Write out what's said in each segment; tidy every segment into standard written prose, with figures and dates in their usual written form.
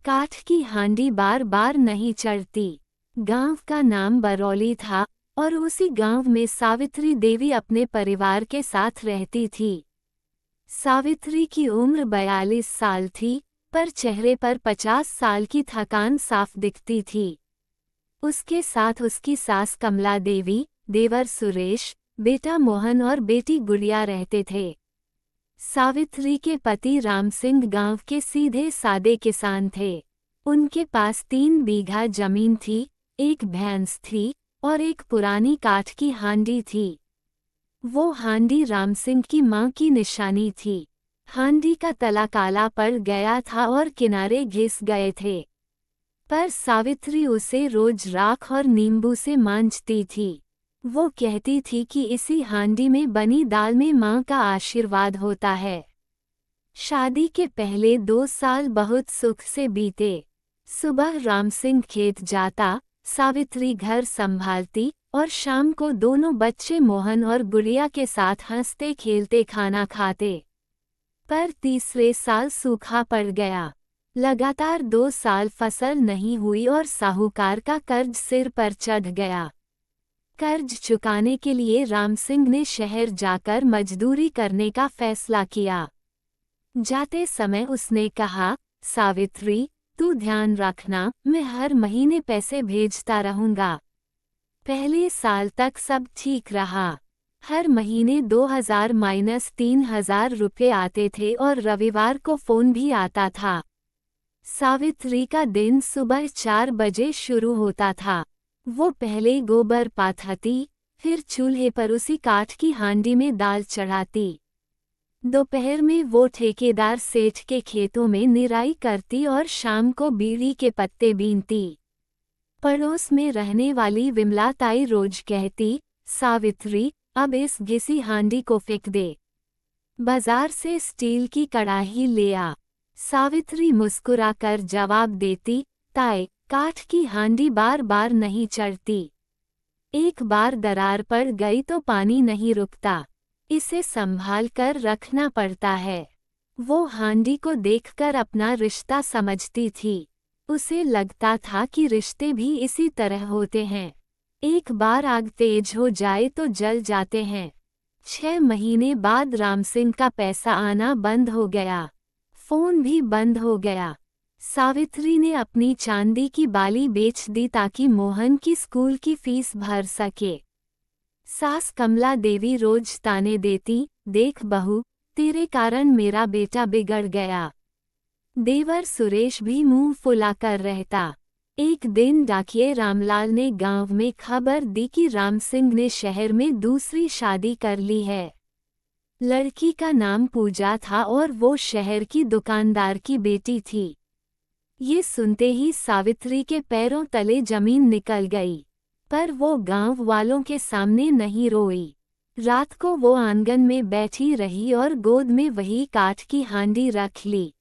काठ की हांडी बार बार नहीं चढ़ती। गांव का नाम बरौली था और उसी गांव में सावित्री देवी अपने परिवार के साथ रहती थी। सावित्री की उम्र 42 साल थी, पर चेहरे पर 50 साल की थकान साफ दिखती थी। उसके साथ उसकी सास कमला देवी, देवर सुरेश, बेटा मोहन और बेटी गुड़िया रहते थे। सावित्री के पति राम सिंह गांव के सीधे सादे किसान थे। उनके पास 3 बीघा जमीन थी, एक भैंस थी और एक पुरानी काठ की हांडी थी। वो हांडी राम सिंह की मां की निशानी थी। हांडी का तला काला पड़ गया था और किनारे घिस गए थे, पर सावित्री उसे रोज राख और नींबू से मांजती थी। वो कहती थी कि इसी हांडी में बनी दाल में मां का आशीर्वाद होता है। शादी के पहले 2 साल बहुत सुख से बीते। सुबह राम सिंह खेत जाता, सावित्री घर संभालती और शाम को दोनों बच्चे मोहन और गुड़िया के साथ हंसते खेलते खाना खाते। पर तीसरे साल सूखा पड़ गया। लगातार 2 साल फसल नहीं हुई और साहूकार का कर्ज सिर पर चढ़ गया। कर्ज चुकाने के लिए राम सिंह ने शहर जाकर मजदूरी करने का फैसला किया। जाते समय उसने कहा, सावित्री, तू ध्यान रखना, मैं हर महीने पैसे भेजता रहूंगा। पहले साल तक सब ठीक रहा। हर महीने 2000-3000 रुपये आते थे और रविवार को फोन भी आता था। सावित्री का दिन सुबह 4 बजे शुरू होता था। वो पहले गोबर पाथती, फिर चूल्हे पर उसी काठ की हांडी में दाल चढ़ाती। दोपहर में वो ठेकेदार सेठ के खेतों में निराई करती और शाम को बीड़ी के पत्ते बीनती। पड़ोस में रहने वाली विमला ताई रोज कहती, सावित्री, अब इस घिसी हांडी को फेंक दे। बाजार से स्टील की कड़ाही ले आ। सावित्री मुस्कुराकर जवाब देती, ताई, काठ की हांडी बार बार नहीं चढ़ती। एक बार दरार पड़ गई तो पानी नहीं रुकता, इसे संभाल कर रखना पड़ता है। वो हांडी को देखकर अपना रिश्ता समझती थी। उसे लगता था कि रिश्ते भी इसी तरह होते हैं, एक बार आग तेज हो जाए तो जल जाते हैं। 6 महीने बाद राम सिंह का पैसा आना बंद हो गया, फोन भी बंद हो गया। सावित्री ने अपनी चांदी की बाली बेच दी ताकि मोहन की स्कूल की फीस भर सके। सास कमला देवी रोज ताने देती, देख बहू, तेरे कारण मेरा बेटा बिगड़ गया। देवर सुरेश भी मुंह फुलाकर रहता। एक दिन डाकिये रामलाल ने गांव में खबर दी कि राम सिंह ने शहर में दूसरी शादी कर ली है। लड़की का नाम पूजा था और वो शहर की दुकानदार की बेटी थी। ये सुनते ही सावित्री के पैरों तले जमीन निकल गई, पर वो गांव वालों के सामने नहीं रोई। रात को वो आंगन में बैठी रही और गोद में वही काठ की हांडी रख ली।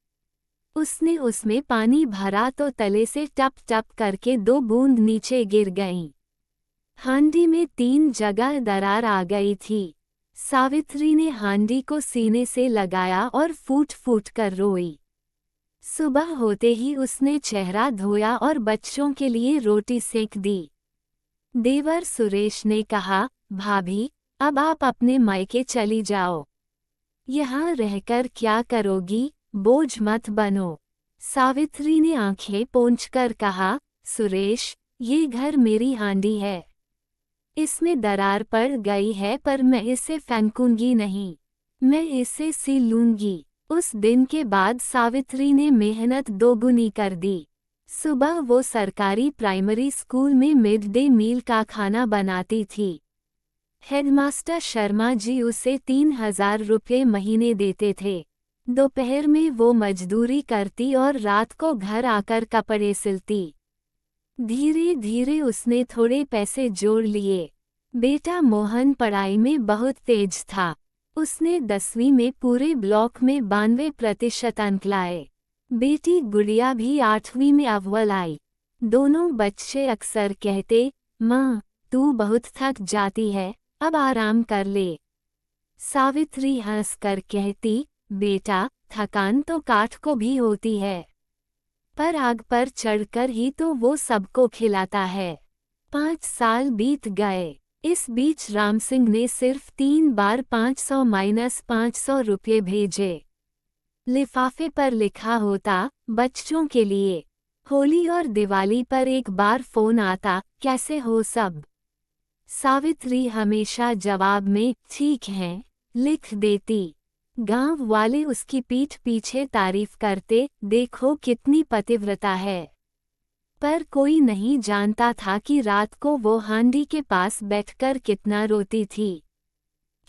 उसने उसमें पानी भरा तो तले से टप टप करके 2 बूंद नीचे गिर गईं। हांडी में 3 जगह दरार आ गई थी। सावित्री ने हांडी को सीने से लगाया और फूट फूट कर रोई। सुबह होते ही उसने चेहरा धोया और बच्चों के लिए रोटी सेक दी। देवर सुरेश ने कहा, भाभी, अब आप अपने मायके चली जाओ। यहाँ रहकर क्या करोगी, बोझ मत बनो। सावित्री ने आंखें पोंछकर कहा, सुरेश, ये घर मेरी हांडी है। इसमें दरार पड़ गई है पर मैं इसे फेंकूंगी नहीं, मैं इसे सी लूंगी। उस दिन के बाद सावित्री ने मेहनत दोगुनी कर दी। सुबह वो सरकारी प्राइमरी स्कूल में मिड डे मील का खाना बनाती थी। हेडमास्टर शर्मा जी उसे 3000 रुपये महीने देते थे। दोपहर में वो मजदूरी करती और रात को घर आकर कपड़े सिलती। धीरे धीरे उसने थोड़े पैसे जोड़ लिए। बेटा मोहन पढ़ाई में बहुत तेज था। उसने 10वीं में पूरे ब्लॉक में 92% अंक लाए। बेटी गुड़िया भी 8वीं में अव्वल आई। दोनों बच्चे अक्सर कहते, माँ, तू बहुत थक जाती है, अब आराम कर ले। सावित्री हंसकर कहती, बेटा, थकान तो काठ को भी होती है। पर आग पर चढ़कर ही तो वो सबको खिलाता है। 5 साल बीत गए। इस बीच रामसिंह ने सिर्फ 3 बार 500-500 रुपये भेजे। लिफाफे पर लिखा होता, बच्चों के लिए। होली और दिवाली पर एक बार फोन आता, कैसे हो सब। सावित्री हमेशा जवाब में ठीक है लिख देती। गांव वाले उसकी पीठ पीछे तारीफ करते, देखो कितनी पतिव्रता है। पर कोई नहीं जानता था कि रात को वो हांडी के पास बैठकर कितना रोती थी,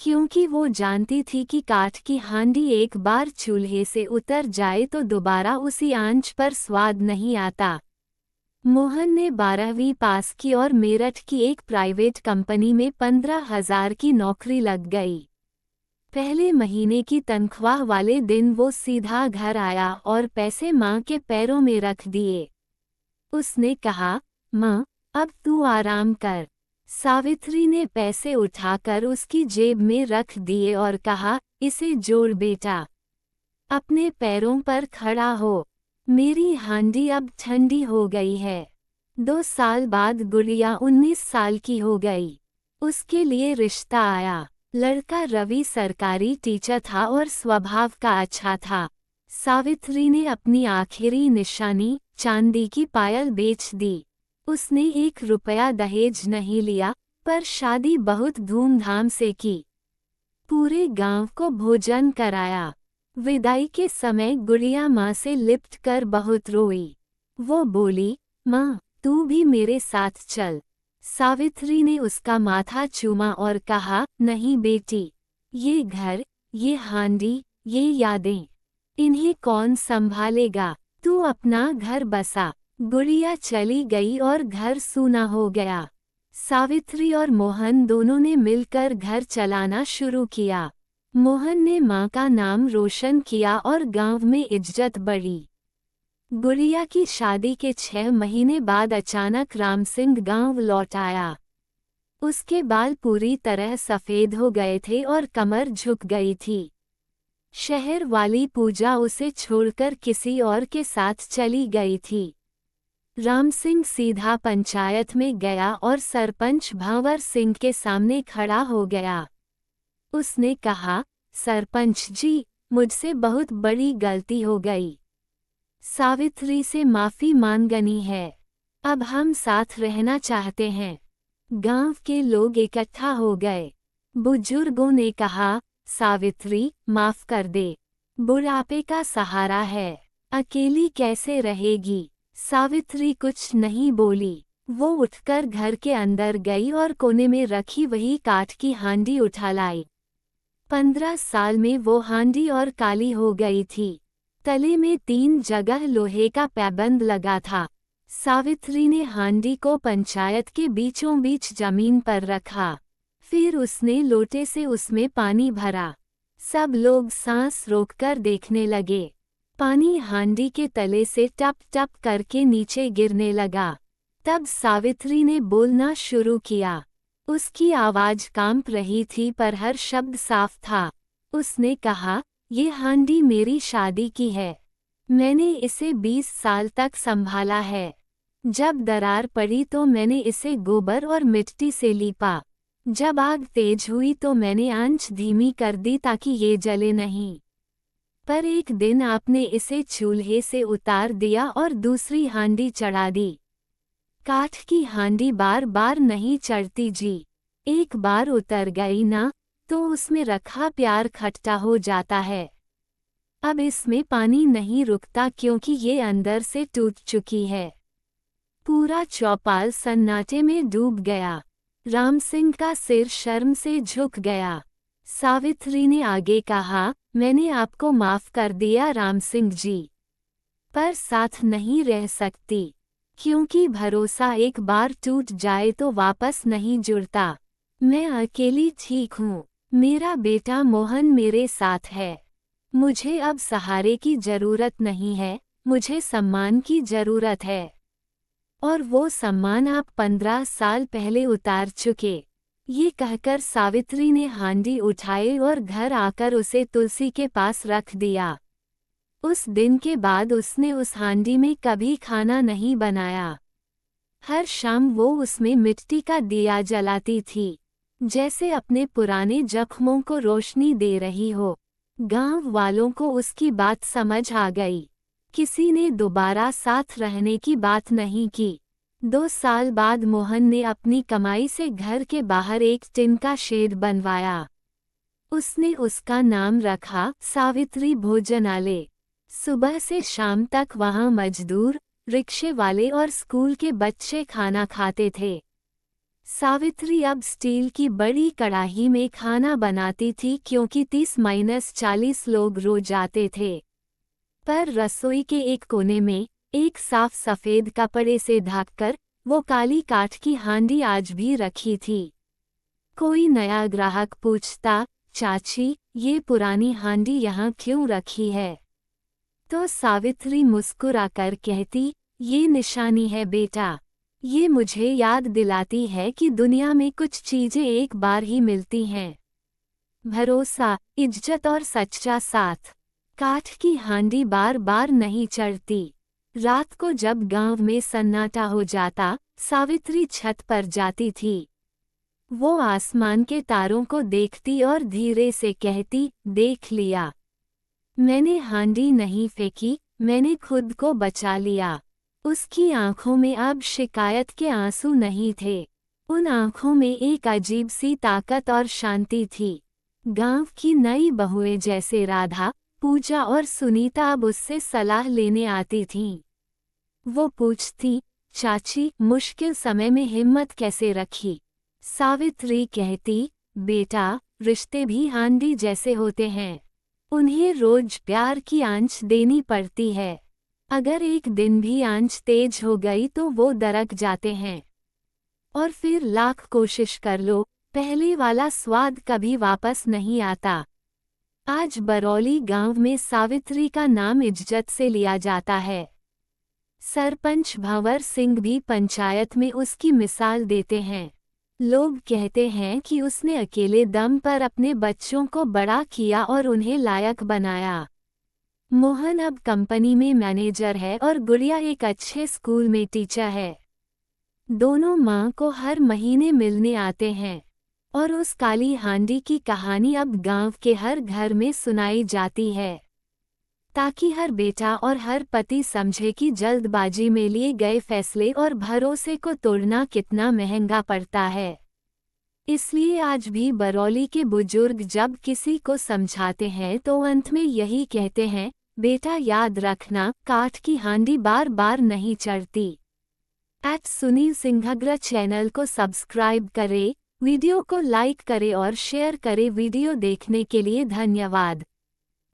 क्योंकि वो जानती थी कि काठ की हांडी एक बार चूल्हे से उतर जाए तो दोबारा उसी आंच पर स्वाद नहीं आता। मोहन ने 12वीं पास की और मेरठ की एक प्राइवेट कंपनी में 15,000 की नौकरी लग गई। पहले महीने की तनख्वाह वाले दिन वो सीधा घर आया और पैसे माँ के पैरों में रख दिए। उसने कहा, माँ, अब तू आराम कर। सावित्री ने पैसे उठाकर उसकी जेब में रख दिए और कहा, इसे जोड़ बेटा, अपने पैरों पर खड़ा हो। मेरी हांडी अब ठंडी हो गई है। 2 साल बाद गुड़िया 19 साल की हो गई। उसके लिए रिश्ता आया। लड़का रवि सरकारी टीचर था और स्वभाव का अच्छा था। सावित्री ने अपनी आखिरी निशानी, चांदी की पायल बेच दी। उसने 1 रुपया दहेज नहीं लिया, पर शादी बहुत धूमधाम से की। पूरे गांव को भोजन कराया। विदाई के समय गुड़िया माँ से लिपट कर बहुत रोई। वो बोली, माँ, तू भी मेरे साथ चल। सावित्री ने उसका माथा चूमा और कहा, नहीं बेटी, ये घर, ये हांडी, ये यादें, इन्हें कौन संभालेगा। तू अपना घर बसा। गुड़िया चली गई और घर सूना हो गया। सावित्री और मोहन दोनों ने मिलकर घर चलाना शुरू किया। मोहन ने माँ का नाम रोशन किया और गांव में इज्जत बढ़ी। गुड़िया की शादी के 6 महीने बाद अचानक रामसिंह गांव लौट आया। उसके बाल पूरी तरह सफेद हो गए थे और कमर झुक गई थी। शहर वाली पूजा उसे छोड़कर किसी और के साथ चली गई थी। रामसिंह सीधा पंचायत में गया और सरपंच भांवर सिंह के सामने खड़ा हो गया। उसने कहा, सरपंच जी, मुझसे बहुत बड़ी गलती हो गई। सावित्री से माफी मांगनी है। अब हम साथ रहना चाहते हैं। गांव के लोग इकट्ठा हो गए। बुजुर्गों ने कहा, सावित्री, माफ कर दे। बुढ़ापे का सहारा है, अकेली कैसे रहेगी। सावित्री कुछ नहीं बोली। वो उठकर घर के अंदर गई और कोने में रखी वही काठ की हांडी उठा लाई। 15 साल में वो हांडी और काली हो गई थी। तले में 3 जगह लोहे का पैबंद लगा था। सावित्री ने हांडी को पंचायत के बीचों बीच जमीन पर रखा। फिर उसने लोटे से उसमें पानी भरा। सब लोग सांस रोककर देखने लगे। पानी हांडी के तले से टप टप करके नीचे गिरने लगा। तब सावित्री ने बोलना शुरू किया। उसकी आवाज कांप रही थी पर हर शब्द साफ था। उसने कहा, ये हांडी मेरी शादी की है। मैंने इसे 20 साल तक संभाला है। जब दरार पड़ी तो मैंने इसे गोबर और मिट्टी से लीपा। जब आग तेज हुई तो मैंने आंच धीमी कर दी ताकि ये जले नहीं। पर एक दिन आपने इसे चूल्हे से उतार दिया और दूसरी हांडी चढ़ा दी। काठ की हांडी बार बार नहीं चढ़ती जी। एक बार उतर गई ना, तो उसमें रखा प्यार खट्टा हो जाता है। अब इसमें पानी नहीं रुकता क्योंकि ये अंदर से टूट चुकी है। पूरा चौपाल सन्नाटे में डूब गया। रामसिंह का सिर शर्म से झुक गया। सावित्री ने आगे कहा, मैंने आपको माफ कर दिया रामसिंह जी, पर साथ नहीं रह सकती, क्योंकि भरोसा एक बार टूट जाए तो वापस नहीं जुड़ता। मैं अकेली ठीक हूँ। मेरा बेटा मोहन मेरे साथ है। मुझे अब सहारे की जरूरत नहीं है, मुझे सम्मान की जरूरत है। और वो सम्मान आप 15 साल पहले उतार चुके। ये कहकर सावित्री ने हांडी उठाई और घर आकर उसे तुलसी के पास रख दिया। उस दिन के बाद उसने उस हांडी में कभी खाना नहीं बनाया। हर शाम वो उसमें मिट्टी का दिया जलाती थी, जैसे अपने पुराने जख्मों को रोशनी दे रही हो। गांव वालों को उसकी बात समझ आ गई। किसी ने दोबारा साथ रहने की बात नहीं की। 2 साल बाद मोहन ने अपनी कमाई से घर के बाहर एक टिन का शेड बनवाया। उसने उसका नाम रखा सावित्री भोजनालय। सुबह से शाम तक वहां मजदूर, रिक्शे वाले और स्कूल के बच्चे खाना खाते थे। सावित्री अब स्टील की बड़ी कढ़ाई में खाना बनाती थी क्योंकि 30-40 लोग रोज आते थे। पर रसोई के एक कोने में, एक साफ सफेद कपड़े से ढककर, वो काली काठ की हांडी आज भी रखी थी। कोई नया ग्राहक पूछता, चाची, ये पुरानी हांडी यहाँ क्यों रखी है? तो सावित्री मुस्कुराकर कहती, ये निशानी है बेटा। ये मुझे याद दिलाती है कि दुनिया में कुछ चीजें एक बार ही मिलती हैं। भरोसा, इज्जत और सच्चा साथ। काठ की हांडी बार बार नहीं चढ़ती। रात को जब गांव में सन्नाटा हो जाता, सावित्री छत पर जाती थी। वो आसमान के तारों को देखती और धीरे से कहती, देख लिया, मैंने हांडी नहीं फेंकी, मैंने खुद को बचा लिया। उसकी आंखों में अब शिकायत के आंसू नहीं थे। उन आंखों में एक अजीब सी ताकत और शांति थी। गांव की नई बहुएं जैसे राधा, पूजा और सुनीता अब उससे सलाह लेने आती थीं। वो पूछती, चाची, मुश्किल समय में हिम्मत कैसे रखी? सावित्री कहती, बेटा, रिश्ते भी हांडी जैसे होते हैं। उन्हें रोज प्यार की आंच देनी पड़ती है। अगर एक दिन भी आंच तेज हो गई तो वो दरक जाते हैं। और फिर लाख कोशिश कर लो, पहले वाला स्वाद कभी वापस नहीं आता। आज बरौली गांव में सावित्री का नाम इज्जत से लिया जाता है। सरपंच भंवर सिंह भी पंचायत में उसकी मिसाल देते हैं। लोग कहते हैं कि उसने अकेले दम पर अपने बच्चों को बड़ा किया और उन्हें लायक बनाया। मोहन अब कंपनी में मैनेजर है और गुड़िया एक अच्छे स्कूल में टीचर है। दोनों मां को हर महीने मिलने आते हैं और उस काली हांडी की कहानी अब गांव के हर घर में सुनाई जाती है, ताकि हर बेटा और हर पति समझे कि जल्दबाजी में लिए गए फैसले और भरोसे को तोड़ना कितना महंगा पड़ता है। इसलिए आज भी बरौली के बुजुर्ग जब किसी को समझाते हैं तो अंत में यही कहते हैं, बेटा याद रखना, काठ की हांडी बार बार नहीं चढ़ती। @सुनील सिंघग्र चैनल को सब्सक्राइब करें, वीडियो को लाइक करें और शेयर करें। वीडियो देखने के लिए धन्यवाद।